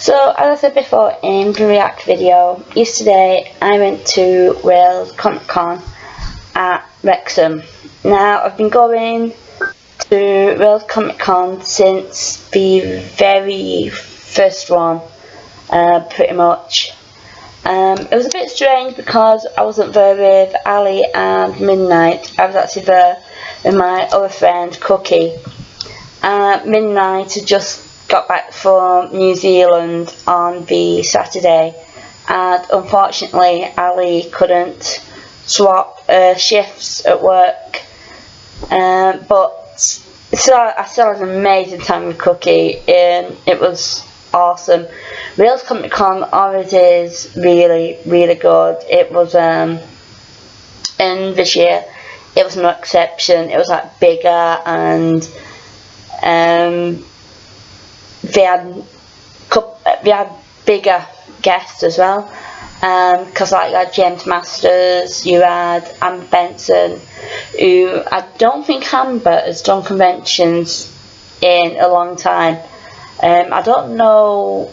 So, as I said before in the React video, yesterday I went to Wales Comic Con at Wrexham. Now, I've been going to Wales Comic Con since the very first one, pretty much. It was a bit strange because I wasn't there with Ali and Midnight. I was actually there with my other friend Cookie. Midnight had just got back from New Zealand on the Saturday, and unfortunately Ali couldn't swap shifts at work, but I still had an amazing time with Cookie, and it was awesome. Wales Comic Con always is really, really good. It was, and this year it was no exception. It was like bigger, and they had bigger guests as well, because like you had James Masters, you had Benson, who I don't think Amber has done conventions in a long time. I don't know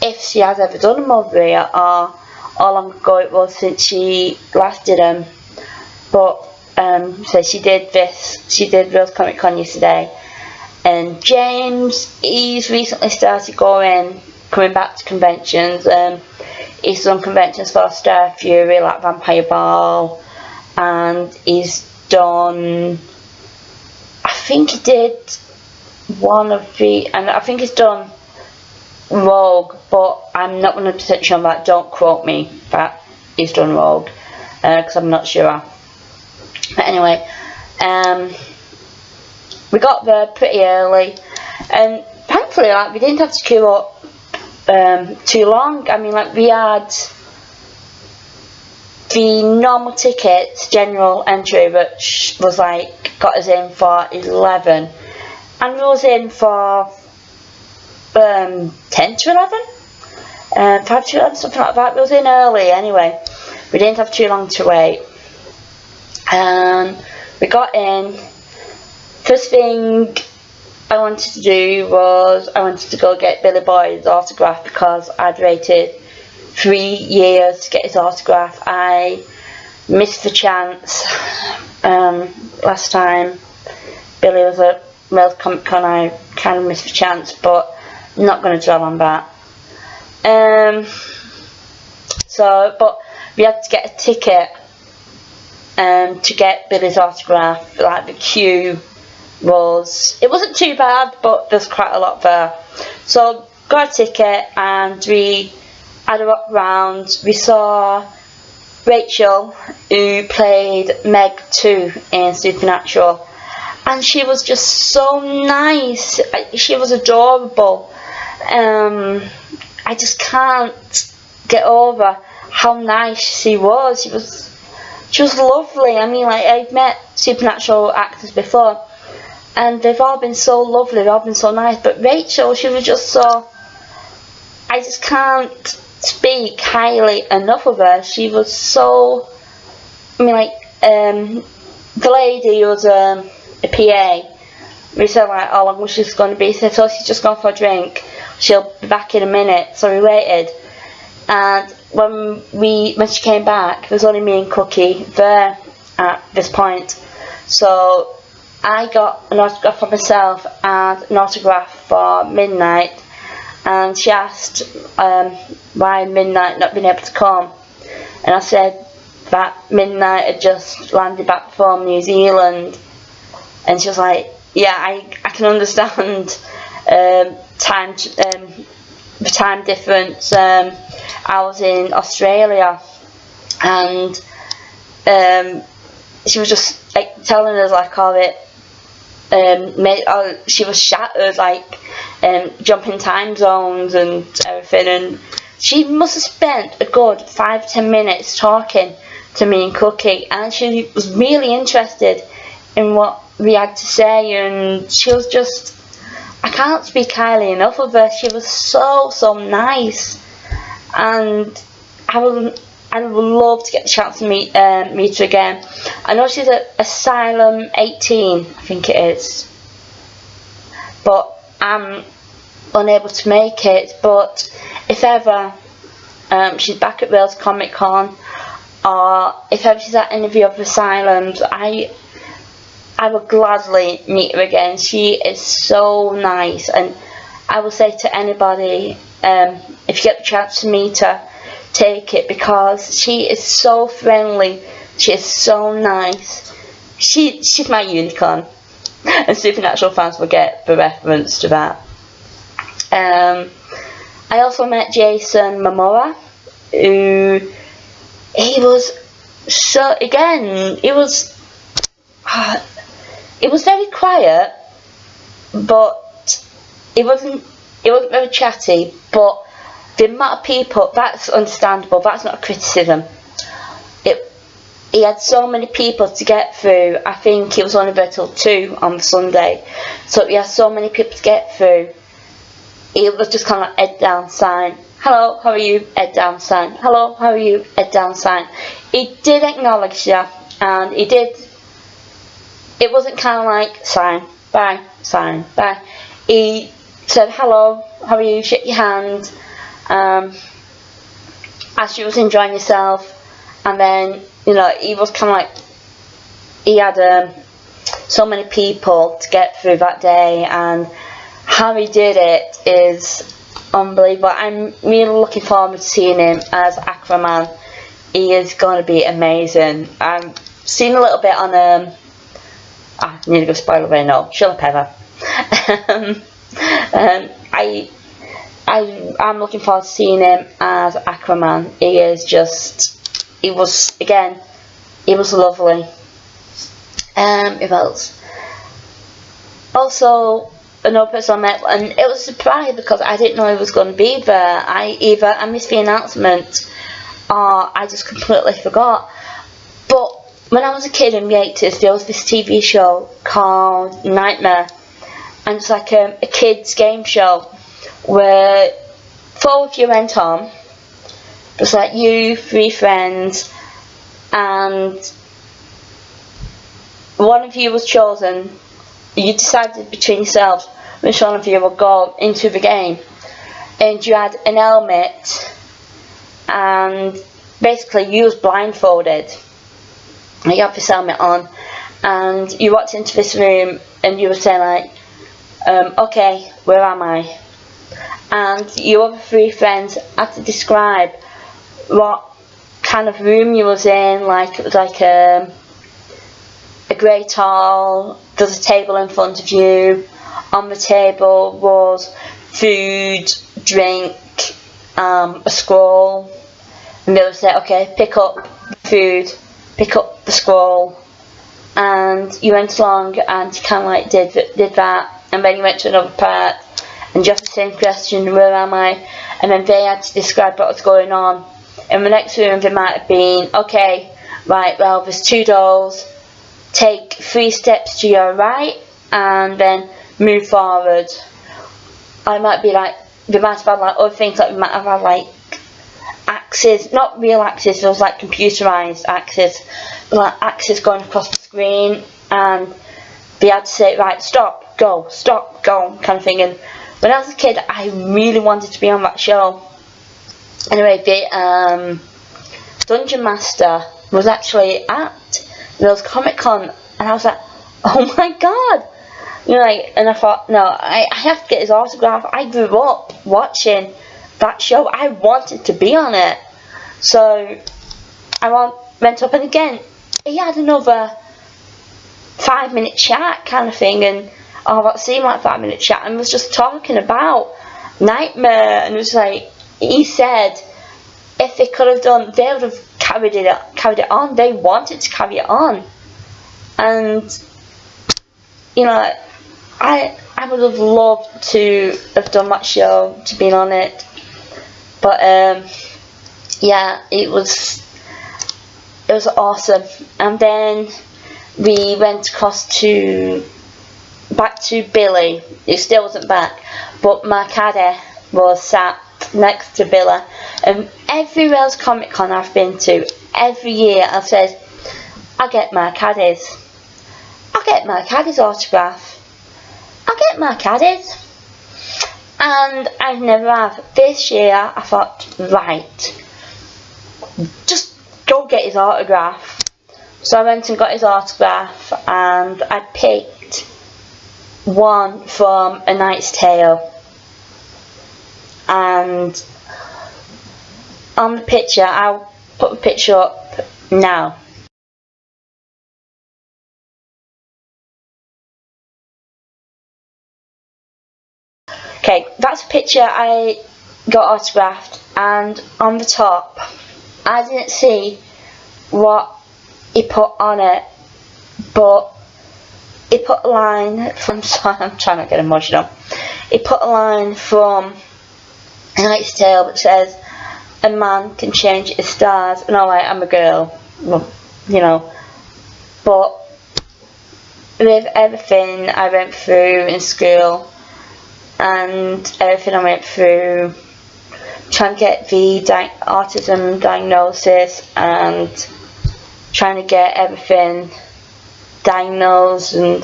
if she has ever done them over here or how long ago it was since she last did them, but so she did Wales Comic Con yesterday. And James, he's recently started coming back to conventions. He's done conventions for Star Fury, like Vampire Ball, and he's done, I think he did one of the, and I think he's done Rogue, but I'm not 100% sure on that. Don't quote me that he's done Rogue, because I'm not sure. But anyway, we got there pretty early, and thankfully, like, we didn't have to queue up too long. I mean, like, we had the normal tickets, general entry, which was like got us in for 11, and we was in for 10 to 11, 5 to 11, something like that. We was in early anyway. We didn't have too long to wait, and we got in. First thing I wanted to do was I wanted to go get Billy Boyd's autograph, because I'd waited 3 years to get his autograph. I missed the chance last time Billy was at Wales Comic Con. I kind of missed the chance, but I'm not going to dwell on that. But we had to get a ticket to get Billy's autograph. Like, the queue it wasn't too bad, but there's quite a lot there. So got a ticket, and we had a walk round. We saw Rachel, who played Meg 2 in Supernatural, and she was just so nice. She was adorable. I just can't get over how nice she was. She was lovely. I mean, like, I've met Supernatural actors before, and they've all been so lovely, they've all been so nice, but Rachel, she was just so, I just can't speak highly enough of her. She was so, I mean, like, the lady who was a PA, we said, like, how long was she going to be? She said, so she's just gone for a drink, she'll be back in a minute. So we waited, and when she came back, there was only me and Cookie there at this point. So I got an autograph for myself and an autograph for Midnight, and she asked why Midnight not been able to come, and I said that Midnight had just landed back from New Zealand, and she was like, yeah, I can understand the time difference. I was in Australia, and she was just like telling us like all it. She was shattered, like jumping time zones and everything, and she must have spent a good 5-10 minutes talking to me and Cookie, and she was really interested in what we had to say, and she was just, I can't speak highly enough of her. She was so nice, and I would love to get the chance to meet her again. I know she's at Asylum 18, I think it is, but I'm unable to make it, but if ever she's back at Wales Comic Con, or if ever she's at any of the other asylums, I would gladly meet her again. She is so nice, and I will say to anybody, if you get the chance to meet her, take it, because she is so friendly, she is so nice. She's my unicorn, and Supernatural fans will get the reference to that. I also met Jason Momoa, who he was very quiet, but it wasn't very chatty, but the amount of people, that's understandable, that's not a criticism. He had so many people to get through. I think he was only there till 2 on Sunday, so he had so many people to get through. He was just kind of like head down sign. Hello, how are you? Head down sign. Hello, how are you? Head down sign. He did acknowledge you, and he did. It wasn't kind of like sign, bye, He said hello, how are you? Shake your hand. Asked you was enjoying yourself, and then he was kind of like, he had so many people to get through that day, and how he did it is unbelievable. I'm really looking forward to seeing him as Aquaman. He is going to be amazing. I've seen a little bit on I need to go spoiler away now. Shut up, Heather. I'm looking forward to seeing him as Aquaman. He was lovely. Who else? Also, another person I met, and it was a surprise because I didn't know he was going to be there. Either I missed the announcement, or I just completely forgot. But when I was a kid in the 80s, there was this TV show called Nightmare, and it's like a kids game show where 4 of you went on. It was like you, 3 friends, and one of you was chosen. You decided between yourselves which one of you would go into the game, and you had an helmet, and basically you was blindfolded. You had this helmet on, and you walked into this room, and you were saying like, okay, where am I? And your other 3 friends had to describe what kind of room you was in. Like, it was like a great hall. There's a table in front of you. On the table was food, drink, a scroll, and they would say, okay, pick up the food, pick up the scroll, and you went along and you kind of like did that, and then you went to another part and just the same question, where am I? And then they had to describe what was going on. In the next room they might have been, okay, right, well, there's 2 doors, take 3 steps to your right and then move forward. I might be like, they might have had like other things, like we might have had like axes, not real axes, those like computerized axes, but like axes going across the screen, and they had to say, right, stop, go, kind of thing. And when I was a kid, I really wanted to be on that show. Anyway, the Dungeon Master was actually at Wales Comic Con, and I was like, oh my god, and I thought, no, I have to get his autograph. I grew up watching that show. I wanted to be on it, so I went up, and again, he had another 5-minute chat kind of thing, and that seemed like 5-minute chat, and was just talking about Nightmare, and it was like, he said if they could have done, they would have carried it on. They wanted to carry it on, and I would have loved to have done that show, to be on it, but yeah, it was awesome. And then we went across back to Billy, who still wasn't back, but Marcade was sat next to Billy. And every Wales Comic Con I've been to, every year I've said, I'll get Marcade's autograph, I'll get Marcade's. and I've never have. This year I thought, right, just go get his autograph. So I went and got his autograph, and I picked one from A Knight's Tale. And on the picture, I'll put the picture up now. Okay, that's a picture I got autographed, and on the top, I didn't see what he put on it, but he put a line from, sorry, I'm trying not to get emotional. He put a line from A Knight's Tale that says, "A man can change his stars." And alright, I'm a girl, well, you know, but with everything I went through in school, and everything I went through trying to get the autism diagnosis, and trying to get everything diagnosed, and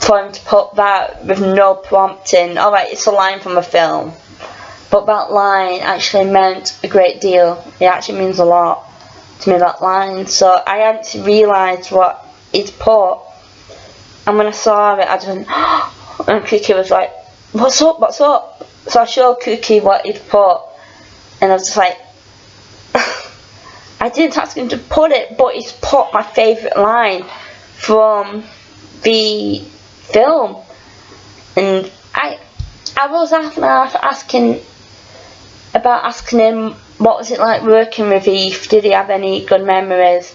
for him to put that with no prompting. Alright, it's a line from a film, but that line actually meant a great deal. It actually means a lot to me, that line. So I hadn't realised what he'd put, and when I saw it I just went, and Cookie was like, "What's up, what's up?" So I showed Cookie what he'd put, and I was just like, I didn't ask him to put it, but he's put my favourite line from the film. And I was asking him what was it like working with Eve, did he have any good memories,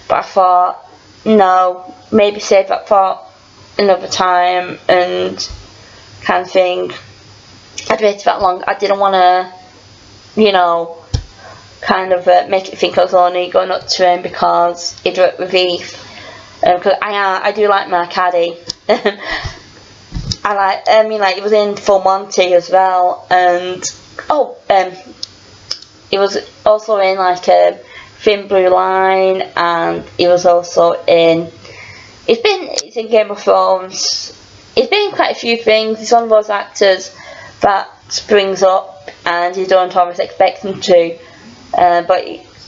but I thought, no, maybe save that for another time, and kind of thing. I'd waited that long. I didn't want to, you know, kind of make it think I was only going up to him because he'd worked with Eve. Because I do like my caddy. I mean, he was in Full Monty as well, and he was also in Thin Blue Line, and he was also in. He's in Game of Thrones. He's been in quite a few things. He's one of those actors that springs up and you don't always expect him to. But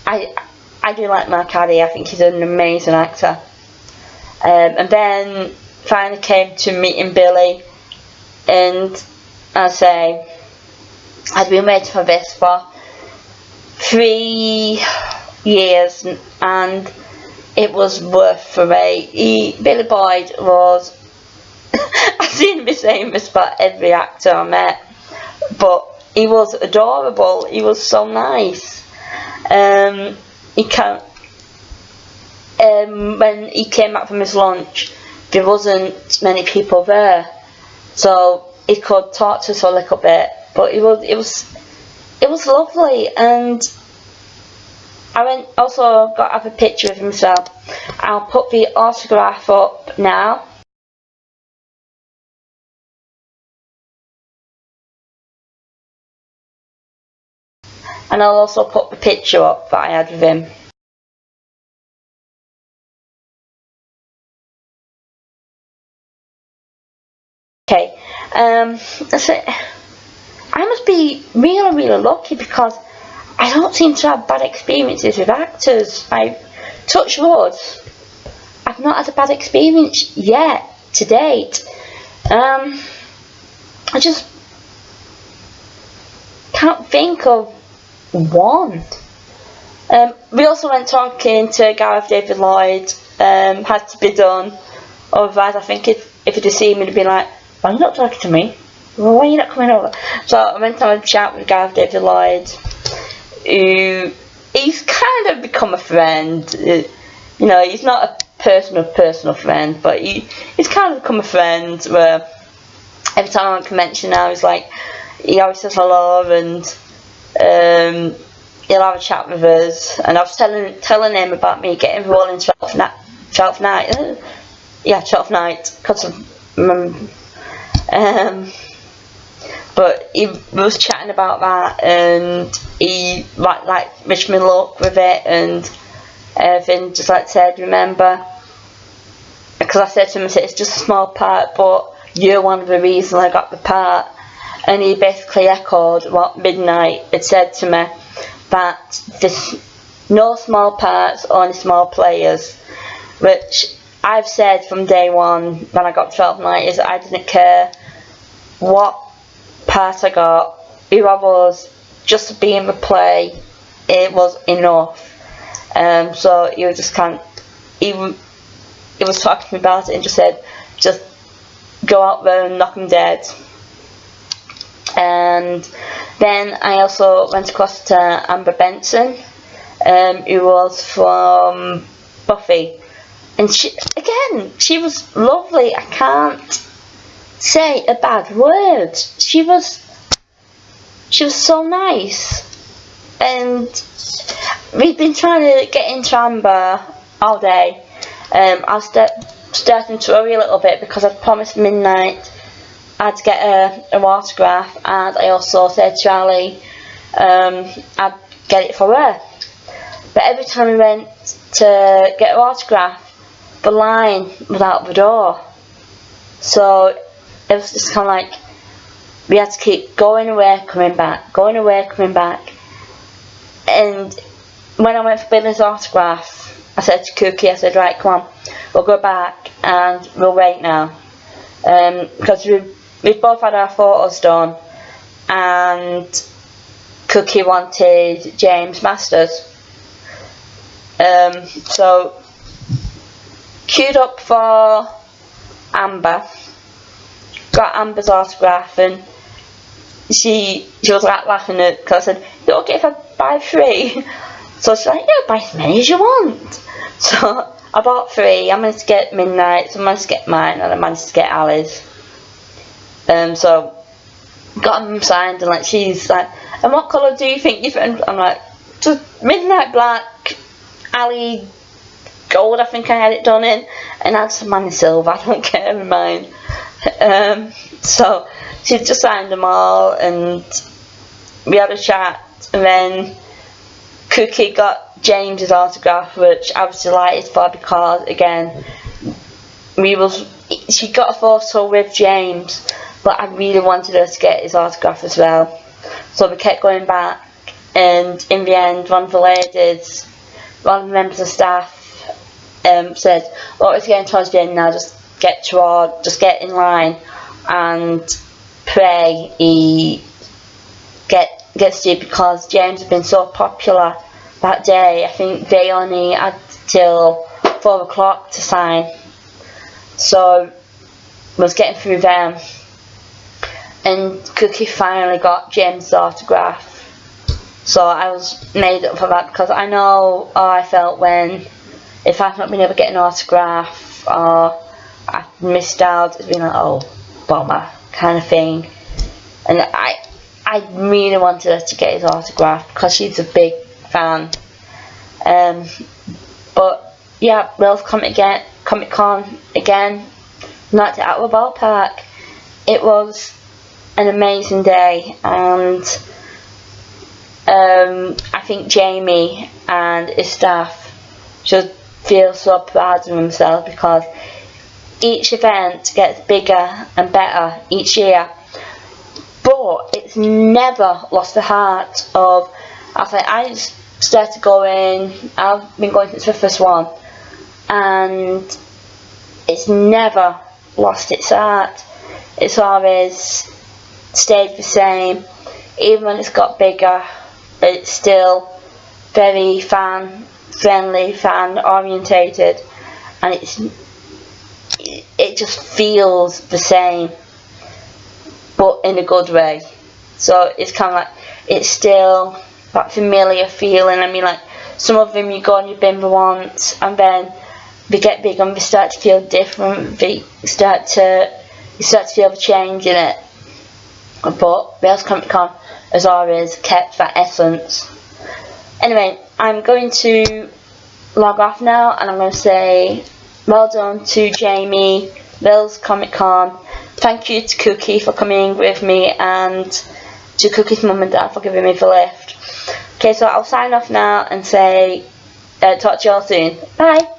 I do like Mark Addy. I think he's an amazing actor. And then finally came to meeting Billy, and I say I'd been waiting for this for 3 years, and it was worth for me. Billy Boyd was I seem to be saying this about every actor I met, but he was adorable. He was so nice. He can't. When he came back from his lunch, there wasn't many people there, so he could talk to us a little bit. But it was lovely, and I also got to have a picture of himself. I'll put the autograph up now. And I'll also put the picture up that I had with him. Okay, that's it. I must be really, really lucky because I don't seem to have bad experiences with actors. Touch wood, I've not had a bad experience yet, to date. I just can't think of one. We also went talking to Gareth David Lloyd. Had to be done. Otherwise, I think if he'd have seen me, he'd be like, "Why are you not talking to me? Well, why are you not coming over?" So I went to have a chat with Gareth David Lloyd, who he's kind of become a friend. You know, he's not a personal friend, but he's kind of become a friend. Where every time I'm at a convention now, he always says hello, and he'll have a chat with us. And I was telling him about me getting rolling 12th night. Yeah, 12th night, because but he was chatting about that, and he wished me luck with it and everything. Just like said, remember, because I said to him, it's just a small part, but you're one of the reasons I got the part. and he basically echoed what Midnight had said to me, that there's no small parts, only small players, which I've said from day one when I got 12 night, I didn't care what part I got, who I was, just to be in the play, it was enough. So he was just he was talking to me about it and just said, just go out there and knock him dead. And then I also went across to Amber Benson, who was from Buffy, and she was lovely. I can't say a bad word. She was so nice, and we've been trying to get into Amber all day. I was starting to worry a little bit because I'd promised Midnight I'd get an autograph, and I also said to Ali I'd get it for her. But every time we went to get her autograph, the line was out the door. So it was just kind of like we had to keep going away, coming back, going away, coming back. And when I went for Billy's autograph, I said to Cookie, I said, right, come on, we'll go back and we'll wait now. Because we've both had our photos done, and Cookie wanted James Masters. So queued up for Amber, got Amber's autograph, and she was like laughing at, because I said, is it okay if I buy 3? So she's like, yeah, buy as many as you want. So I bought 3. I managed to get Midnight's, I managed to get mine, and I managed to get Ali's. So got them signed, and like she's like, and what colour do you think you've written? I'm like, just Midnight black, Ali gold, I think I had it done in, and I had some money silver, I don't care in mine. So she just signed them all, and we had a chat, and then Cookie got James's autograph, which I was delighted for, because again, she got a photo with James, but I really wanted her to get his autograph as well. So we kept going back, and in the end, one of the members of staff said, oh, it's getting towards the end now, just get in line and pray he gets to, because James had been so popular that day. I think they only had till 4 o'clock to sign, so was getting through them, and Cookie finally got James' autograph. So I was made up for that, because I know how I felt if I've not been able to get an autograph, or I missed out, it's been like, oh, bummer kind of thing. And I really wanted her to get his autograph, because she's a big fan. But yeah, Wales Comic Con again, knocked it out of the ballpark. It was an amazing day, and I think Jamie and his staff should feel so proud of themselves, because each event gets bigger and better each year, but it's never lost the heart of, I just started going, I've been going since the first one, and it's never lost its heart. It's always stayed the same. Even when it's got bigger, it's still very fan friendly, fan orientated, and it just feels the same, but in a good way. So it's kind of like, it's still that familiar feeling. I mean, like, some of them you go and you've been there once, and then they get big and they start to feel different, you start to feel the change in it. But Wales Comic Con has always kept that essence. Anyway, I'm going to log off now, and I'm going to say well done to Jamie, Wales Comic Con. Thank you to Cookie for coming with me, and to Cookie's mum and dad for giving me the lift. Okay, so I'll sign off now and say talk to you all soon. Bye.